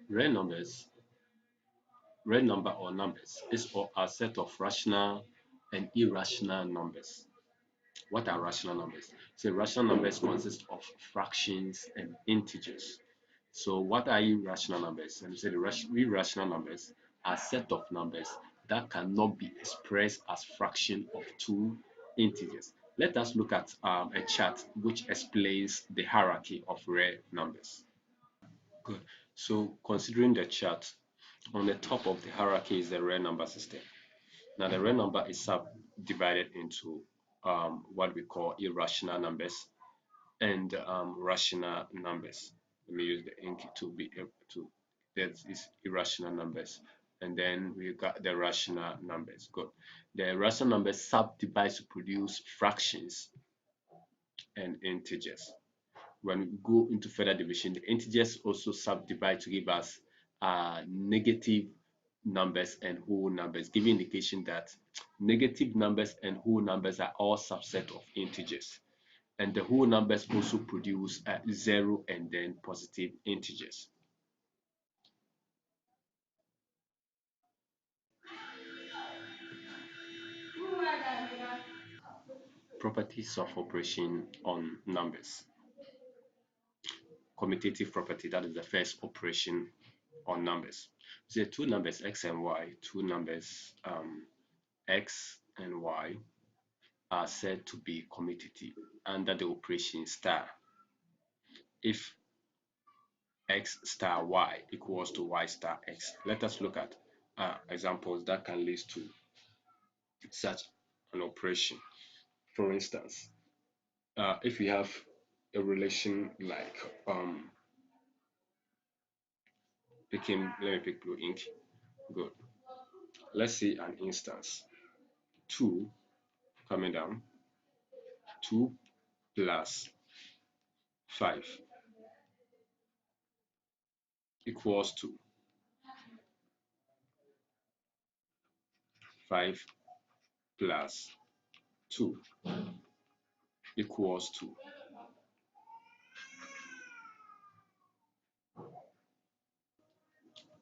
Real numbers, real number or numbers is or a set of rational and irrational numbers. What are rational numbers? So rational numbers consist of fractions and integers. So what are irrational numbers? And so the irrational numbers are set of numbers that cannot be expressed as fraction of two integers. Let us look at a chart which explains the hierarchy of real numbers. Good. So considering the chart, on the top of the hierarchy is the real number system. Now the real number is subdivided into what we call irrational numbers and rational numbers. Let me use the ink to be able to. That is irrational numbers, and then we got the rational numbers. Good. The rational numbers subdivide to produce fractions and integers. When we go into further division, the integers also subdivide to give us negative numbers and whole numbers, giving indication that negative numbers and whole numbers are all subset of integers. And the whole numbers also produce zero and then positive integers. Properties of operation on numbers. Commutative property, that is the first operation on numbers. So two numbers x and y, two numbers x and y are said to be commutative under the operation star if x star y equals to y star x. Let us look at examples that can lead to such an operation. For instance, if we have a relation like let me pick blue ink. Good. Let's see an instance. 2 coming down, 2 plus 5 equals to 5 plus 2 equals to.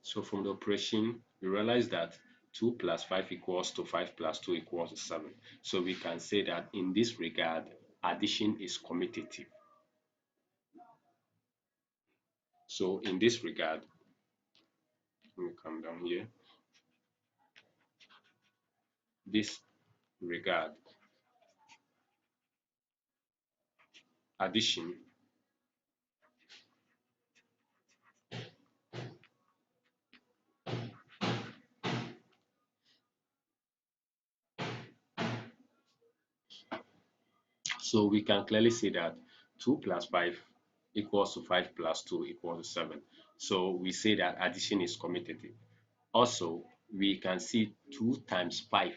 So from the operation, we realize that 2 plus 5 equals to 5 plus 2 equals to 7. So we can say that in this regard, addition is commutative. So in this regard, let me come down here. This regard, addition so we can clearly see that 2 plus 5 equals to 5 plus 2 equals to 7. So we say that addition is commutative. Also, we can see 2 times 5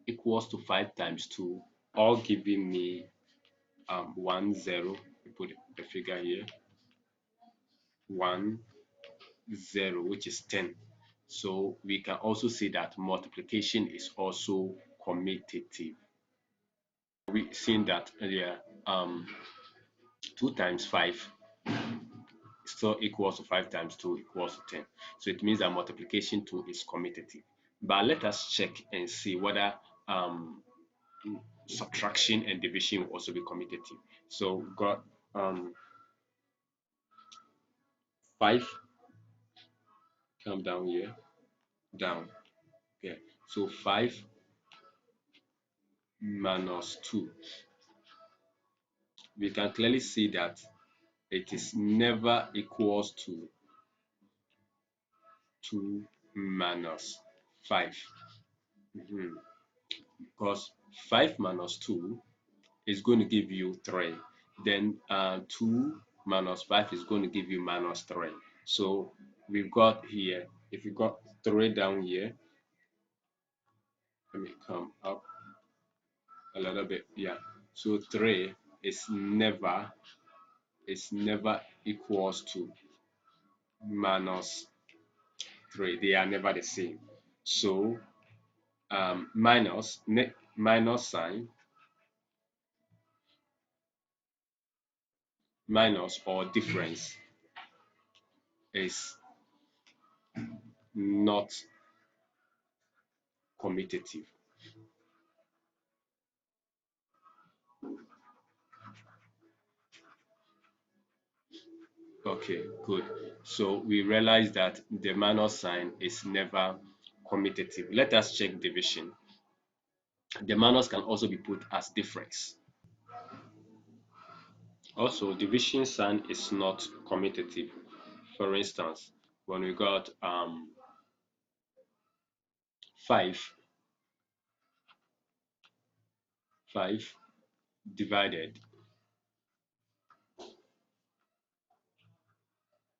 equals to 5 times 2, all giving me 1 0. We put the figure here, 1 0, which is 10. So we can also say that multiplication is also commutative. We seen that earlier. 2 times 5 still equals to 5 times 2 equals to 10. So it means that multiplication too is commutative. But let us check and see whether subtraction and division will also be commutative. So we've got 5 come down here, down. Okay, so 5 minus 2. We can clearly see that it is never equals to 2 minus 5. Because 5 minus 2 is going to give you 3. Then 2 minus 5 is going to give you minus 3. So we've got here, if you got 3 down here, let me come up a little bit. Yeah. So 3 is never equals to minus 3. They are never the same. So minus sign, minus or difference is not commutative. Okay, good. So we realize that the minus sign is never commutative. Let us check division. The minus can also be put as difference. Also, division sign is not commutative. For instance, when we got 5, 5 divided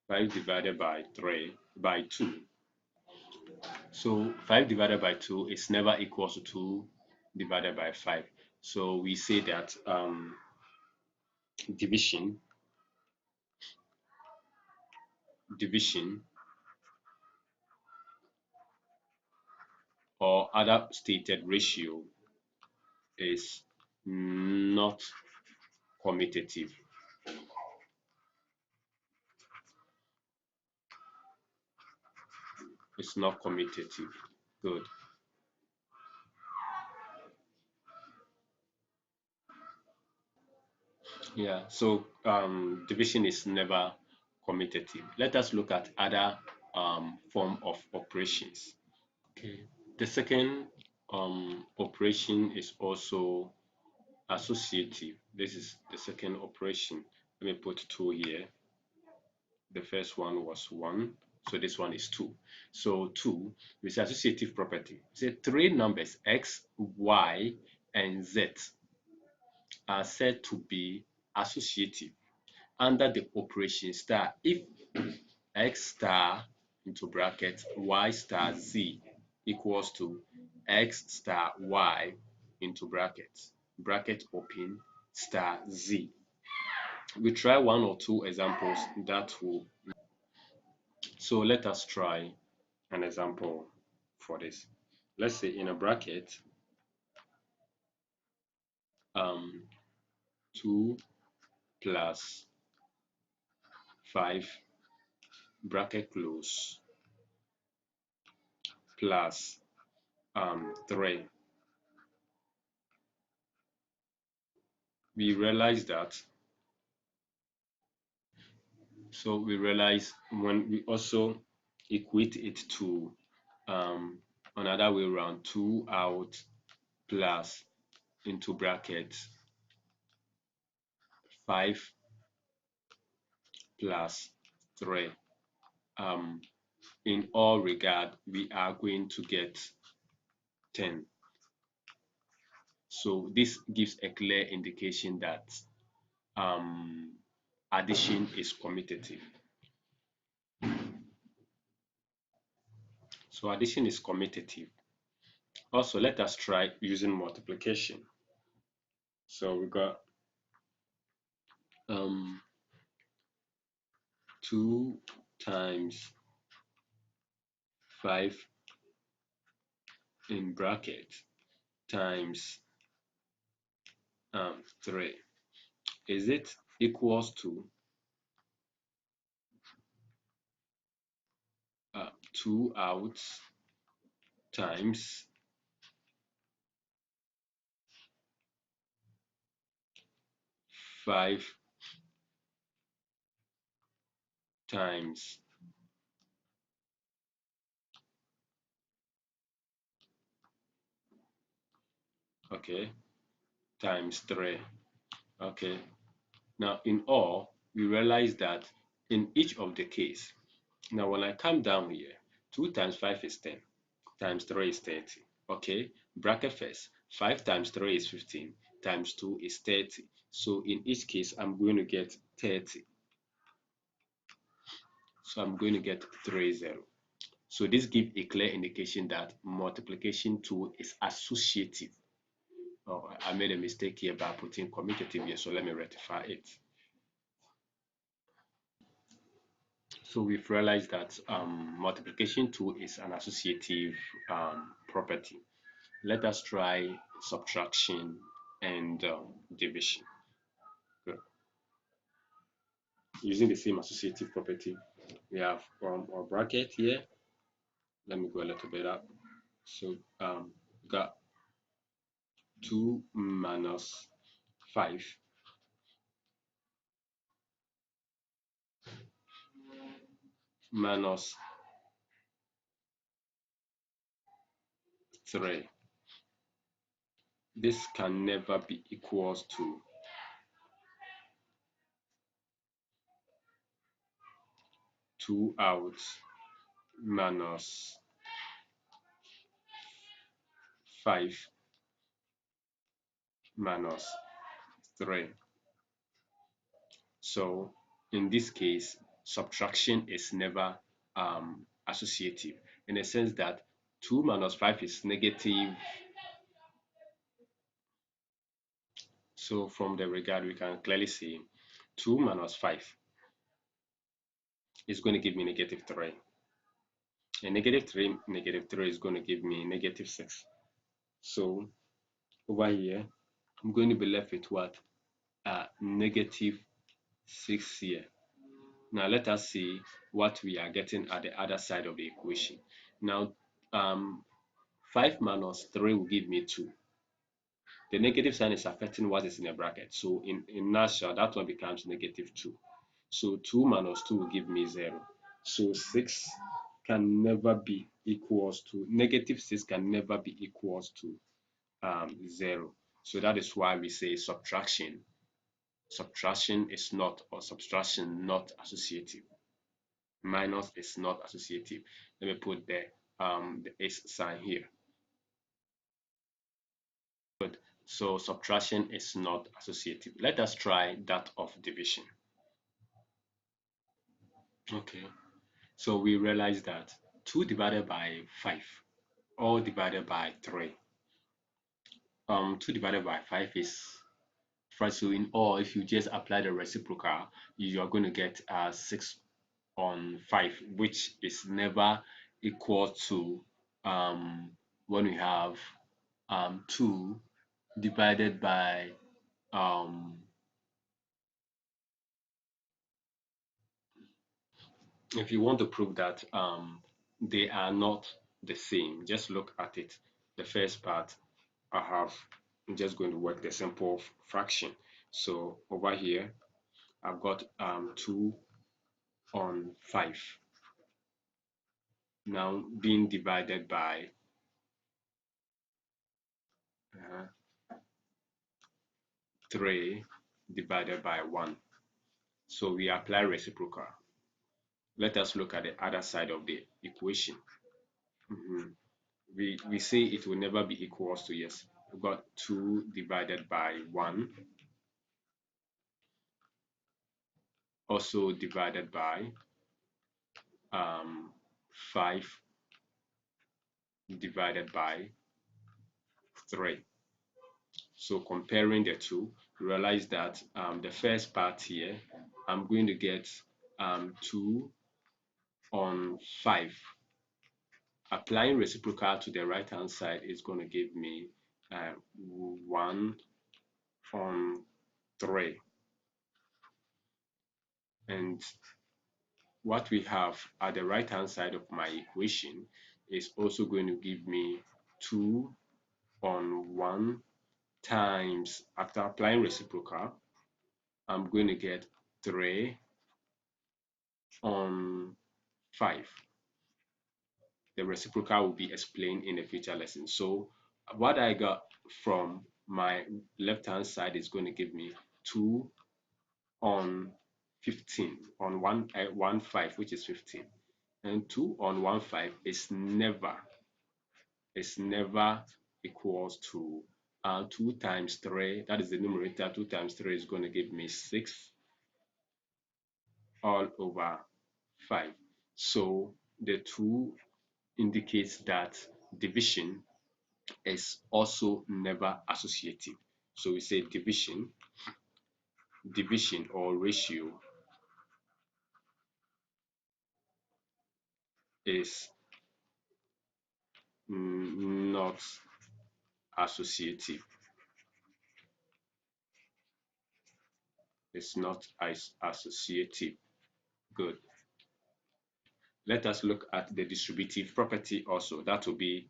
5 divided by 3 by 2. So 5 divided by 2 is never equal to 2 divided by 5. So we say that division division or other stated ratio is not commutative. It's not commutative. Good. Yeah. So division is never commutative. Let us look at other form of operations. Okay. The second operation is also associative. This is the second operation. Let me put 2 here. The first one was 1, so this one is 2. So 2 is associative property. Say three numbers x, y, and z are said to be associative under the operation star if x star into bracket y star z equals to x star y into bracket open star z. We try one or two examples that will. So let us try an example for this. Let's say in a bracket, 2 plus 5 bracket close plus 3. We realize that, so we realize when we also equate it to another way around, 2 out plus into bracket 5 plus 3. In all regard, we are going to get 10. So this gives a clear indication that addition is commutative. So addition is commutative. Also, let us try using multiplication. So we got 2 times 5 in bracket times 3. Is it equals to 2 out times 5 times times 3. Okay, now in all we realize that in each of the case, now when I come down here, 2 times 5 is 10 times 3 is 30. Okay, bracket first, 5 times 3 is 15 times 2 is 30. So in each case I'm going to get 30. So I'm going to get 30. So this gives a clear indication that multiplication tool is associative. Oh, I made a mistake here by putting commutative here, so let me rectify it. So we've realized that multiplication tool is an associative property. Let us try subtraction and division. Good. Using the same associative property, we have our bracket here Let me go a little bit up. So we got 2 minus 5 minus 3. This can never be equals to 2 out minus 5 minus 3. So in this case, subtraction is never associative, in the sense that 2 minus 5 is negative. So from the regard, we can clearly see 2 minus 5 is going to give me negative 3. And negative 3 is going to give me negative 6. So over here, I'm going to be left with what? Negative 6 here. Now let us see what we are getting at the other side of the equation. Now 5 minus 3 will give me 2. The negative sign is affecting what is in the bracket. So in nutshell, that one becomes negative 2. So 2 minus 2 will give me 0. So 6 can never be equals to, negative 6 can never be equals to 0. So that is why we say subtraction is not, or subtraction not associative. Minus is not associative. Let me put the S sign here. Good. So subtraction is not associative. Let us try that of division. Okay. So we realize that 2 divided by 5, all divided by 3. 2 divided by 5 is 5. So in all, if you just apply the reciprocal, you are going to get 6 on 5, which is never equal to when we have 2 divided by if you want to prove that they are not the same, just look at it. The first part, I'm just going to work the simple fraction. So over here, I've got 2 on 5 now being divided by 3 divided by 1. So we apply reciprocal. Let us look at the other side of the equation. We say it will never be equals to, yes, we've got 2 divided by 1, also divided by 5 divided by 3. So comparing the two, realize that the first part here, I'm going to get 2 on 5. Applying reciprocal to the right hand side is going to give me 1 on 3. And what we have at the right hand side of my equation is also going to give me 2 on 1 times, after applying reciprocal, I'm going to get 3 on 5. The reciprocal will be explained in a future lesson. So what I got from my left hand side is going to give me 2 on 15 on 1 5, which is 15, and 2 on 1 5 is never equals to 2 times 3, that is the numerator. 2 times 3 is going to give me 6 all over 5. So the 2 indicates that division is also never associative. So we say division or ratio is not associative. It's not as associative. Good. Let us look at the distributive property also. That will be,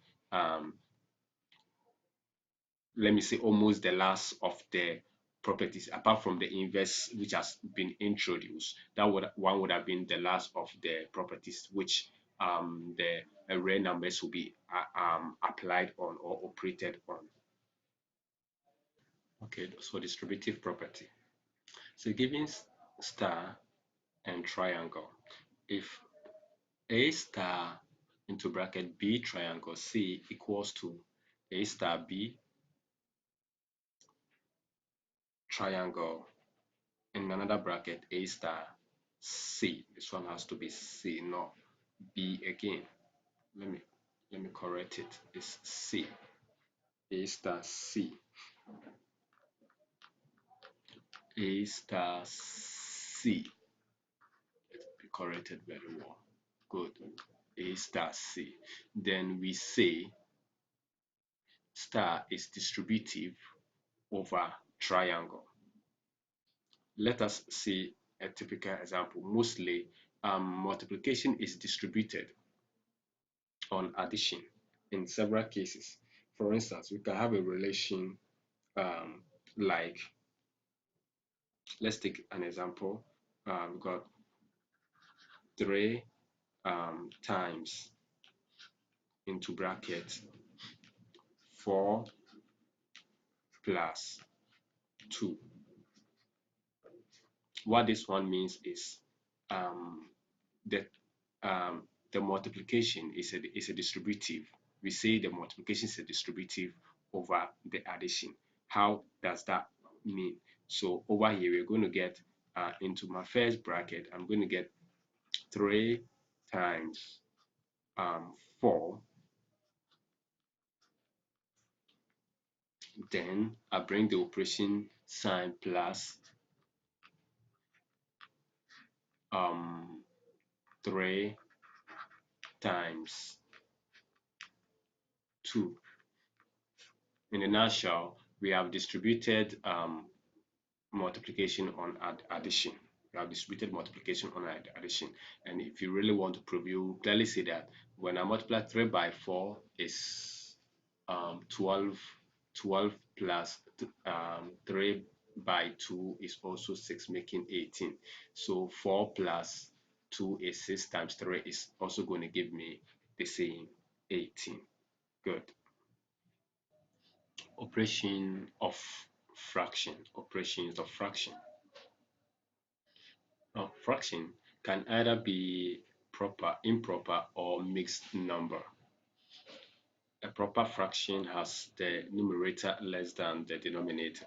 let me say, almost the last of the properties, apart from the inverse, which has been introduced. That would have been the last of the properties which the real numbers will be applied on or operated on. Okay, so distributive property. So given star and triangle, if A star into bracket B triangle C equals to A star B triangle in another bracket A star C. This one has to be C, not B again. Let me correct it. It's C. A star C. A star C. Let's be corrected very well. Good. A star C. Then we say star is distributive over triangle. Let us see a typical example. Mostly, multiplication is distributed on addition in several cases. For instance, we can have a relation like, let's take an example. We've got 3 times into bracket 4 plus 2. What this one means is that the multiplication is a distributive. We say the multiplication is a distributive over the addition. How does that mean? So over here, we're going to get into my first bracket, I'm going to get 3 times 4. Then I bring the operation sign plus 3 times 2. In a nutshell, we have distributed multiplication on addition. We have distributed multiplication on addition. And if you really want to prove, you clearly see that when I multiply 3 by 4 is 12. 12 plus 3 by 2 is also 6, making 18. So 4 plus 2 is 6 times 3 is also going to give me the same 18. Good. Operation of fraction. Operations of fraction. Now, fraction can either be proper, improper, or mixed number. A proper fraction has the numerator less than the denominator.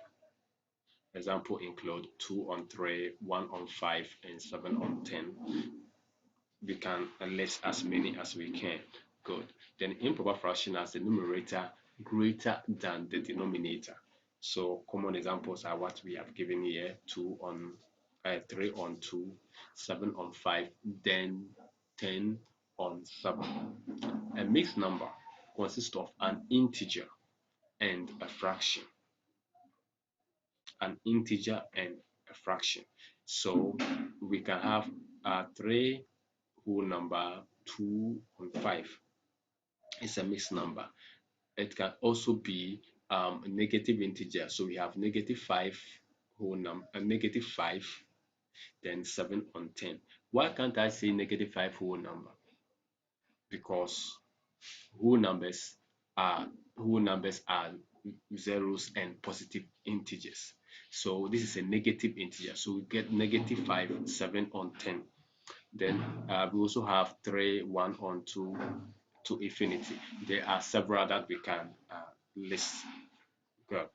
Example include 2 on 3, 1 on 5, and 7 on 10. We can list as many as we can. Good. Then improper fraction has the numerator greater than the denominator. So common examples are what we have given here: 3 on 2, 7 on 5, then 10 on 7. A mixed number consists of an integer and a fraction. An integer and a fraction. So we can have 3 whole number, 2 on 5. It's a mixed number. It can also be a negative integer. So we have -5 whole number, -5, then 7 on 10. Why can't I say -5 whole number? Because whole numbers are zeros and positive integers. So this is a negative integer. So we get -5, 7 on 10. Then we also have 3, 1 on 2 to infinity. There are several that we can list. Good.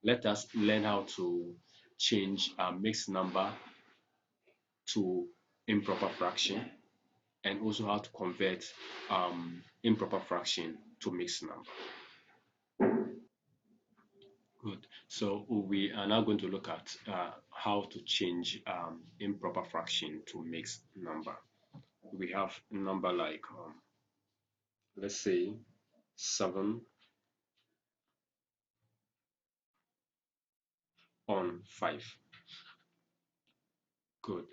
Let us learn how to change a mixed number to improper fraction, and also how to convert improper fraction to mixed number. Good. So we are now going to look at how to change improper fraction to mixed number. We have a number like, let's say, 7 on 5. Good.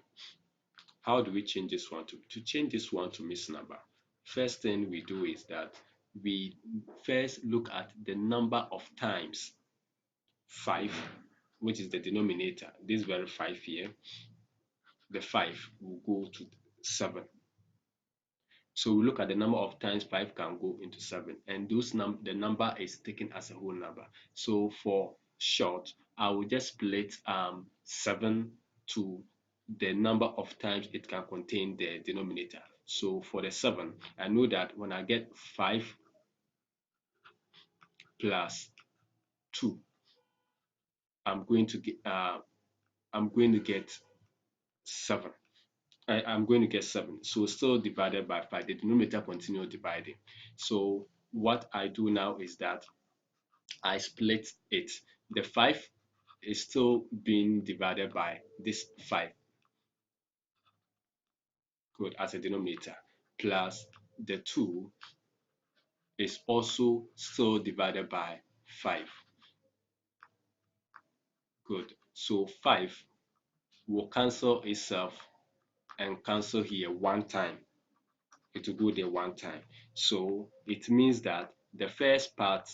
How do we change this one to change this one to mixed number? First thing we do is that we first look at the number of times 5, which is the denominator. This very 5 here, the 5 will go to 7. So we look at the number of times 5 can go into 7, and the number is taken as a whole number. So for short, I will just split 7 to the number of times it can contain the denominator. So for the 7, I know that when I get 5 plus 2, I'm going to get 7. I'm going to get 7. So still divided by 5. The denominator continue dividing. So what I do now is that I split it. The 5 is still being divided by this 5, good, as a denominator, plus the 2 is also still divided by 5, good. So 5 will cancel itself and cancel here one time. It will go there one time. So it means that the first part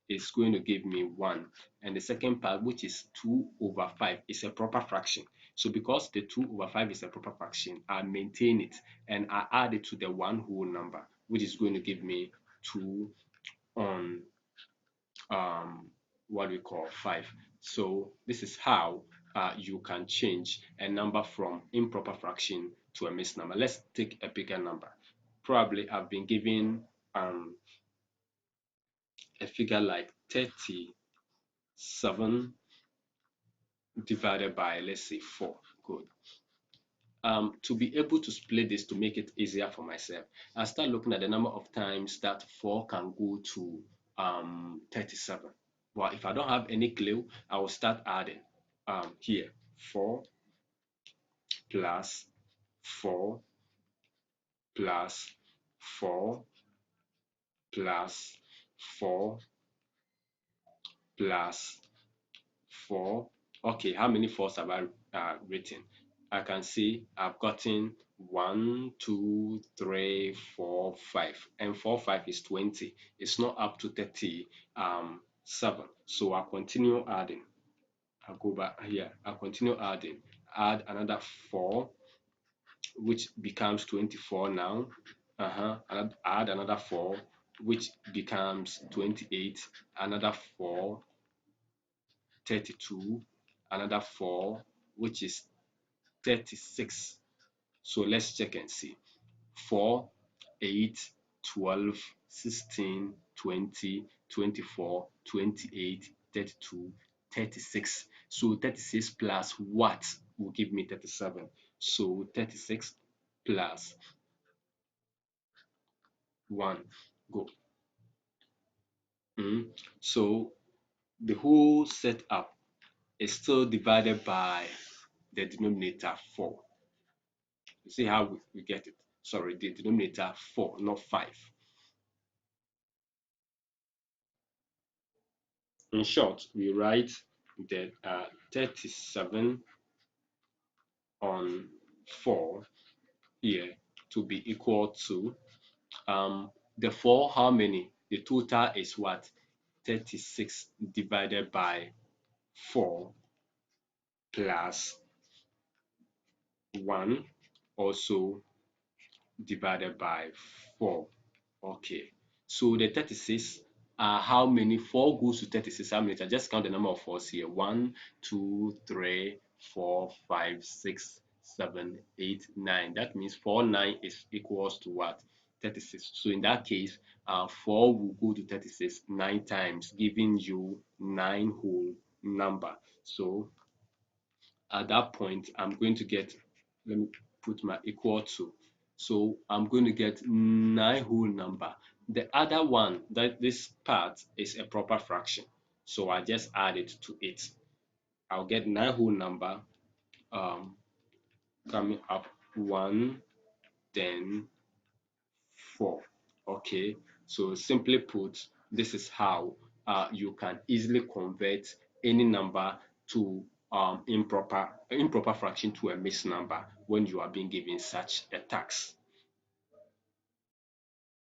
is going to give me 1, and the second part, which is 2/5, is a proper fraction. So because the 2/5 is a proper fraction, I maintain it and I add it to the one whole number, which is going to give me 2 on what we call 5. So this is how you can change a number from improper fraction to a mixed number. Let's take a bigger number. Probably I've been given a figure like 37 divided by, let's say, 4. Good. To be able to split this to make it easier for myself, I start looking at the number of times that 4 can go to 37. Well, if I don't have any clue, I will start adding. Here, 4 plus 4 plus 4 plus 4 plus 4. Okay, how many 4s have I written? I can see I've gotten 1, 2, 3, 4, 5, and 4, 5 is 20. It's not up to 37. So I'll continue adding. I'll go back here. I'll continue adding. Add another 4, which becomes 24 now. Add another 4, which becomes 28. Another 4, 32. Another 4, which is 36. So let's check and see. 4, 8, 12, 16, 20, 24, 28, 32, 36. So 36 plus what will give me 37? So 36 plus 1. Go. So the whole setup is still divided by the denominator 4. You see how we get it? Sorry, the denominator 4, not 5. In short, we write that 37 on 4 here to be equal to the 4, how many? The total is what? 36 divided by 4 plus 1 also divided by 4. Okay, so the 36 are how many? 4 goes to 36. How many? I just count the number of 4s here. 1, 2, 3, 4, 5, 6, 7, 8, 9. That means 4, 9 is equals to what? 36. So in that case, 4 will go to 36 9 times, giving you 9 whole number. So at that point, I'm going to get, let me put my equal to. So I'm going to get 9 whole number. The other one, that this part is a proper fraction. So I just add it to it. I'll get 9 whole number coming up 1, then 4. Okay, so simply put, this is how you can easily convert any number to improper fraction to a mixed number when you are being given such a task.